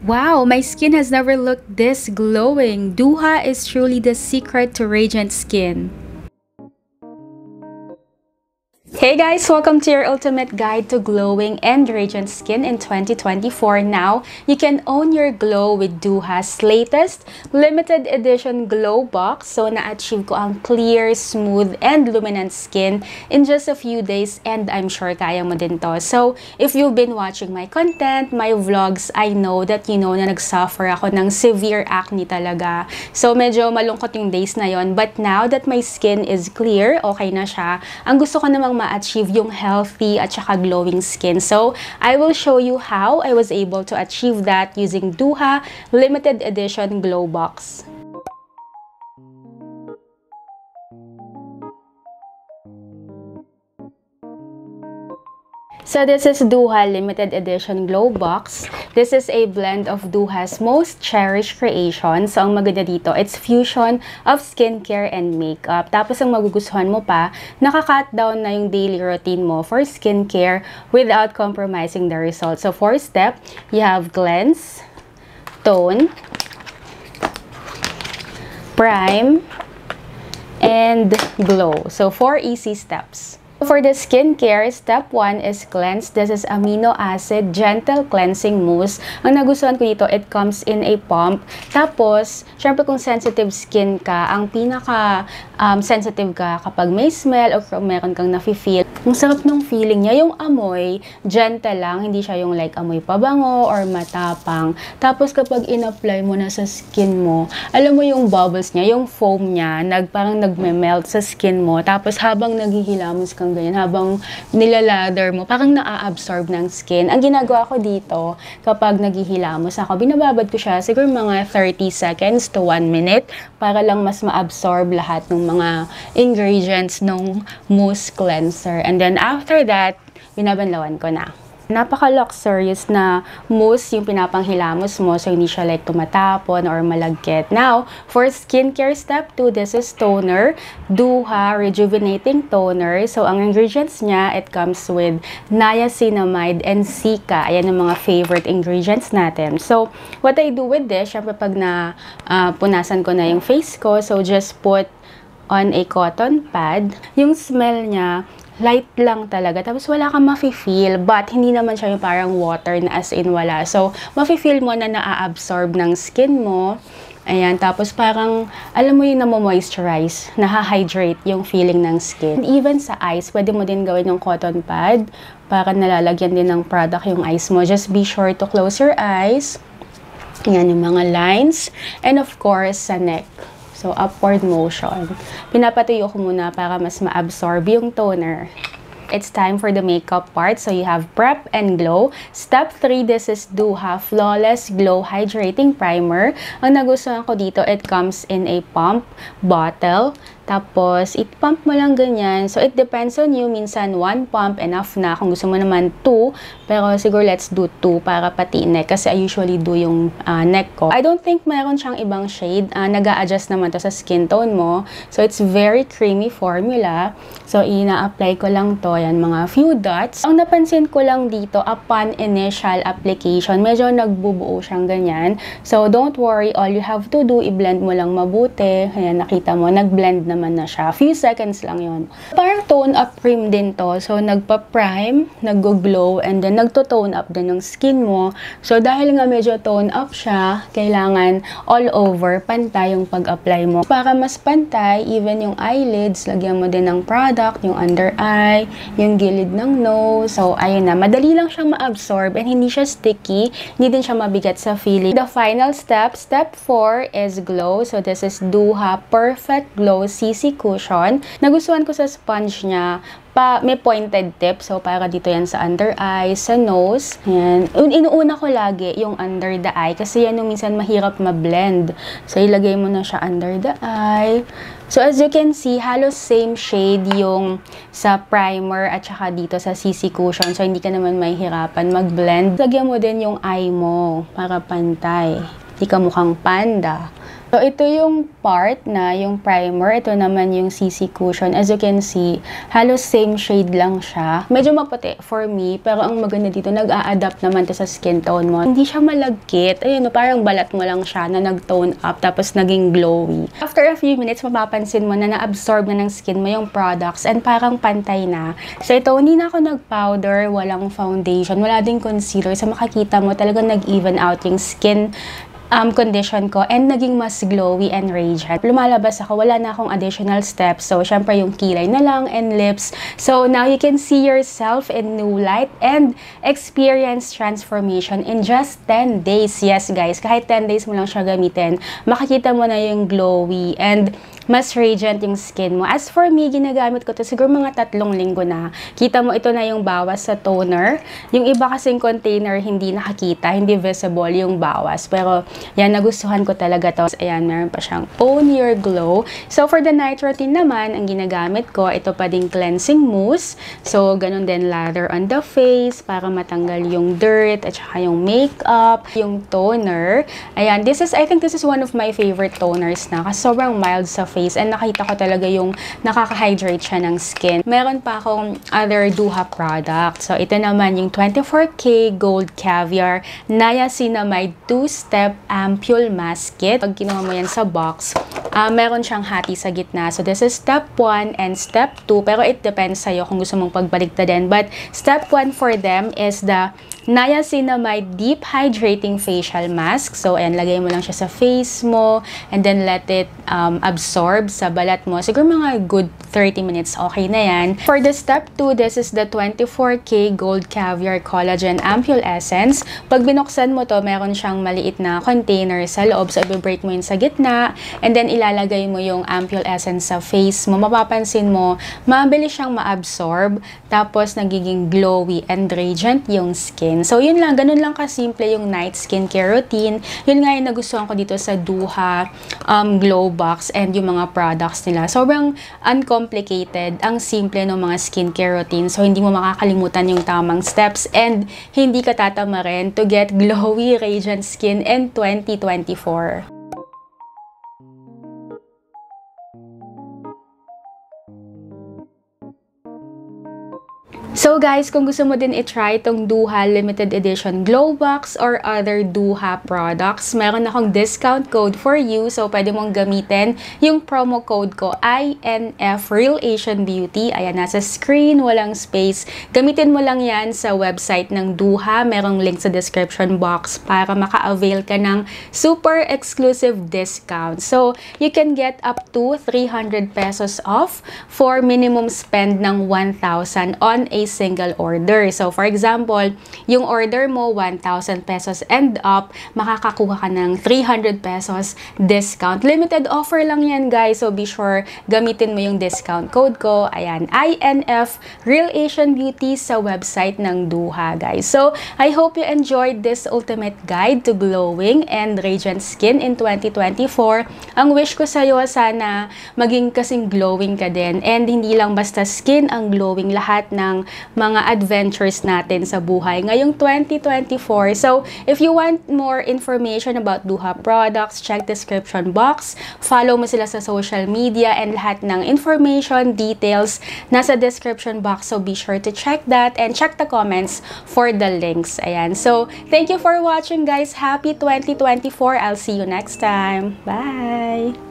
Wow, my skin has never looked this glowing. Duha is truly the secret to radiant skin. Hey guys! Welcome to your ultimate guide to glowing and radiant skin in 2024. Now, you can own your glow with Duha's latest limited edition glow box. So, na-achieve ko ang clear, smooth, and luminant skin in just a few days, and I'm sure kaya mo din to. So, if you've been watching my content, my vlogs, I know that you know na nagsuffer ako ng severe acne talaga. So, medyo malungkot yung days na yon. But now that my skin is clear, okay na siya, ang gusto ko namang ma-achieve yung healthy at saka glowing skin. So, I will show you how I was able to achieve that using Duha Limited Edition Glow Box. So this is Duha Limited Edition Glow Box. This is a blend of Duha's most cherished creations. So ang maganda dito, it's fusion of skincare and makeup. Tapos ang magugustuhan mo pa, naka-cut down na yung daily routine mo for skincare without compromising the result. So 4 step, you have cleanse, tone, prime, and glow. So 4 easy steps. For the skincare, step 1 is cleanse. This is amino acid gentle cleansing mousse. Ang nagustuhan ko dito, it comes in a pump. Tapos, syempre kung sensitive skin ka, ang pinaka sensitive ka kapag may smell o kung meron kang nafe-feel. Ang sarap ng feeling niya, yung amoy, gentle lang, hindi siya yung like amoy pabango or matapang. Tapos kapag in-apply mo na sa skin mo, alam mo yung bubbles niya, yung foam niya, parang nagme-melt sa skin mo. Tapos habang naghihilamos kang ganyan, habang nilalather mo, parang na-absorb ng skin. Ang ginagawa ko dito, kapag naghihilamos ako, binababad ko siya siguro mga 30 seconds to 1 minute para lang mas ma-absorb lahat ng mga ingredients ng mousse cleanser. And then after that, binabanlawan ko na. Napaka-luxurious na mousse yung pinapanghilamos mo, so hindi siya like tumatapon or malagkit. Now, for skincare step 2, this is toner, Duha Rejuvenating Toner. So, ang ingredients niya, it comes with niacinamide and cica. Ayan ang mga favorite ingredients natin. So, what I do with this, syempre pag punasan ko na yung face ko, so just put on a cotton pad. Yung smell niya, light lang talaga. Tapos wala kang mafe-feel, but hindi naman siya yung parang water na as in wala. So, mafe-feel mo na na-absorb ng skin mo. Ayan, tapos parang, alam mo yung namo-moisturize, naha-hydrate yung feeling ng skin. And even sa eyes, pwede mo din gawin yung cotton pad para nalalagyan din ng product yung eyes mo. Just be sure to close your eyes. Ayan yung mga lines. And of course, sa neck. So, upward motion. Pinapatuyo ko muna para mas ma-absorb yung toner. It's time for the makeup part. So, you have prep and glow. Step 3, this is Duha Flawless Glow Hydrating Primer. Ang nagustuhan ko dito, it comes in a pump bottle. Tapos, i-pump mo lang ganyan. So, it depends on you. Minsan, 1 pump enough na. Kung gusto mo naman 2. Pero siguro, let's do 2 para pati neck. Kasi I usually do yung neck ko. I don't think mayroon siyang ibang shade. Nag-a-adjust naman to sa skin tone mo. So, it's very creamy formula. So, ina-apply ko lang to. Yan, mga few dots. Ang napansin ko lang dito, upon initial application, medyo nagbubuo siyang ganyan. So, don't worry. All you have to do, i-blend mo lang mabuti. Ayan, nakita mo, nag-blend naman na siya. Few seconds lang yon. Parang tone up cream din to. So, nagpa-prime, nag-glow, and then nagto-tone up din ng skin mo. So, dahil nga medyo tone up siya, kailangan all over, pantay yung pag-apply mo. Para mas pantay, even yung eyelids, lagyan mo din ng product, yung under eye, yung gilid ng nose. So, ayun na. Madali lang siyang ma-absorb and hindi siya sticky. Hindi din siya mabigat sa feeling. The final step, step 4 is glow. So, this is Duha Perfect Glow CC Cushion. Nagustuhan ko sa sponge niya. May pointed tip. So, para dito yan sa under eye, sa nose. Yan. Inuuna ko lagi yung under the eye kasi yan yung minsan mahirap ma-blend. So, ilagay mo na siya under the eye. So, as you can see, halos same shade yung sa primer at saka dito sa CC Cushion. So, hindi ka naman mahihirapan mag-blend. Lagyan mo din yung eye mo para pantay. Hindi ka mukhang panda. So, ito yung part na yung primer. Ito naman yung CC cushion. As you can see, halos same shade lang siya. Medyo maputi for me, pero ang maganda dito, nag-a-adapt naman to sa skin tone mo. Hindi siya malagkit. Ayun, parang balat mo lang siya na nag-tone up, tapos naging glowy. After a few minutes, mapapansin mo na na-absorb na ng skin mo yung products and parang pantay na. So, ito, hindi na ako nag-powder, walang foundation, wala ding concealer. So, makakita mo talagang nag-even out yung skin condition ko and naging mas glowy and radiant. Lumalabas ako, wala na akong additional steps. So, syempre yung kilay na lang and lips. So, now you can see yourself in new light and experience transformation in just 10 days. Yes, guys, kahit 10 days mo lang siya gamitin, makikita mo na yung glowy and mas radiant yung skin mo. As for me, ginagamit ko to siguro mga 3 linggo na. Kita mo, ito na yung bawas sa toner. Yung iba kasing container, hindi nakakita, hindi visible yung bawas. Pero, yan, nagustuhan ko talaga to. Ayan, meron pa siyang Own Your Glow. So, for the night routine naman, ang ginagamit ko, ito pa ding cleansing mousse. So, ganun din lather on the face para matanggal yung dirt at saka yung makeup, yung toner. Ayan, I think this is one of my favorite toners na kasi sobrang mild sa face and nakita ko talaga yung nakaka-hydrate siya ng skin. Meron pa akong other Duha product. So, ito naman yung 24K Gold Caviar Niacinamide 2-Step Ampule Mask Kit. Pag kinuha mo yan sa box, meron siyang hati sa gitna. So, this is step 1 and step 2. Pero it depends sa'yo kung gusto mong pagbaligtarin. But, step 1 for them is the Niacinamide Deep Hydrating Facial Mask. So, ayan, lagay mo lang siya sa face mo and then let it absorb sa balat mo. Siguro mga good 30 minutes, okay na yan. For the step 2, this is the 24K Gold Caviar Collagen Ampule Essence. Pag binuksan mo to, meron siyang maliit na container sa loob. So, i-break mo yun sa gitna and then ilalagay mo yung Ampule Essence sa face mo. Mapapansin mo, mabilis siyang ma-absorb tapos nagiging glowy and radiant yung skin. So, yun lang. Ganun lang kasimple yung night skincare routine. Yun nga yung nagustuhan ko dito sa Duha Glow Box and yung mga products nila. Sobrang uncomplicated. Ang simple ng mga skincare routine. So, hindi mo makakalimutan yung tamang steps and hindi ka tatama rin to get glowy, radiant skin in 2024. So guys, kung gusto mo din i-try itong Duha Limited Edition Glow Box or other Duha products, meron akong discount code for you. So, pwede mong gamitin yung promo code ko, INF Real Asian Beauty. Ayan, nasa screen, walang space. Gamitin mo lang yan sa website ng Duha. Merong link sa description box para maka-avail ka ng super exclusive discount. So, you can get up to 300 pesos off for minimum spend ng 1,000 on a single order. So, for example, yung order mo, 1,000 pesos and up, makakakuha ka ng 300 pesos discount. Limited offer lang yan, guys. So, be sure, gamitin mo yung discount code ko. Ayan, INF Real Asian Beauty sa website ng Duha, guys. So, I hope you enjoyed this ultimate guide to glowing and radiant skin in 2024. Ang wish ko sa'yo, sana maging kasing glowing ka din. And hindi lang basta skin ang glowing, lahat ng mga adventures natin sa buhay ngayong 2024. So, if you want more information about Duha products, check description box. Follow mo sila sa social media and lahat ng information, details, nasa description box. So, be sure to check that and check the comments for the links. Ayan. So, thank you for watching, guys. Happy 2024. I'll see you next time. Bye!